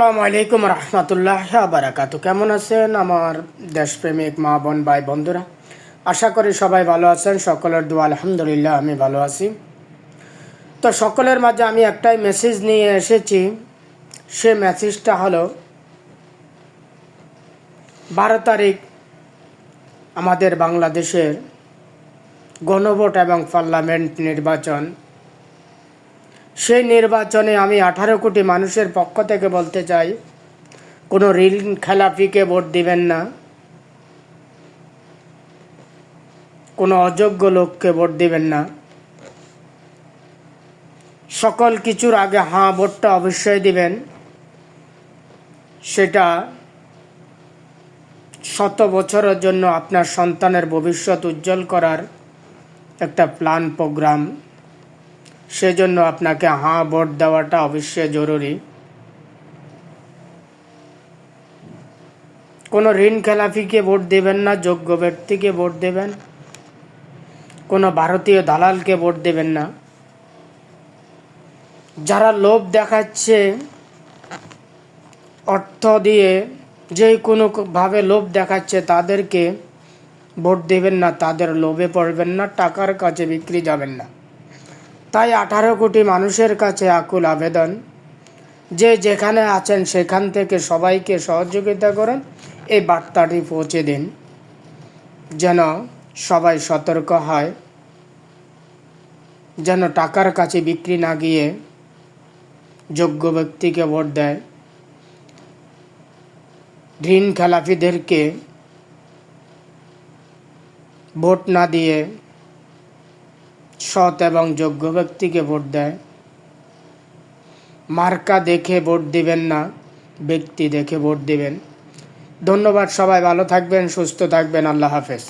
আসসালামু আলাইকুম রহমতুল্লাহ বারাকাতু। কেমন আছেন আমার দেশপ্রেমিক মা বোন ভাই বন্ধুরা? আশা করি সবাই ভালো আছেন। সকলের দোয়া আলহামদুলিল্লাহ আমি ভালো আছি। তো সকলের মাঝে আমি একটাই মেসেজ নিয়ে এসেছি। সে মেসেজটা হলো 12 তারিখ আমাদের বাংলাদেশের গণভোট এবং পার্লামেন্ট নির্বাচন। সেই নির্বাচনে আমি 18 কোটি মানুষের পক্ষ থেকে বলতে চাই, কোনো ঋণ খেলাপিকে ভোট দিবেন না, কোনো অযোগ্য লোককে ভোট দিবেন না। সকল কিছুর আগে ভোটটা অবশ্যই দিবেন। সেটা 100 বছরের জন্য আপনার সন্তানের ভবিষ্যৎ উজ্জ্বল করার একটা প্ল্যান প্রোগ্রাম। সেজন্য আপনাকে ভোট দেওয়াটা অবশ্যই জরুরি। কোনো ঋণ খেলাপিকে ভোট দেবেন না, যোগ্য ব্যক্তিকে ভোট দেবেন। কোনো ভারতীয় দালালকে ভোট দেবেন না। যারা লোভ দেখাচ্ছে অর্থ দিয়ে, যে কোনোভাবে লোভ দেখাচ্ছে, তাদেরকে ভোট দেবেন না। তাদের লোভে পড়বেন না, টাকার কাছে বিক্রি যাবেন না। তাই 18 কোটি মানুষের কাছে আকুল আবেদন, যে যেখানে আছেন সেখান থেকে সবাইকে সহযোগিতা করেন, এই বার্তাটি পৌঁছে দিন, যেন সবাই সতর্ক হয়, যেন টাকার কাছে বিক্রি না গিয়ে যোগ্য ব্যক্তিকে ভোট দেয়। ঋণ খেলাপিদেরকে ভোট না দিয়ে সৎ এবং যোগ্য ব্যক্তিকে ভোট দেয়। মার্কা দেখে ভোট দিবেন না, ব্যক্তি দেখে ভোট দিবেন। ধন্যবাদ। সবাই ভালো থাকবেন, সুস্থ থাকবেন। আল্লাহ হাফেজ।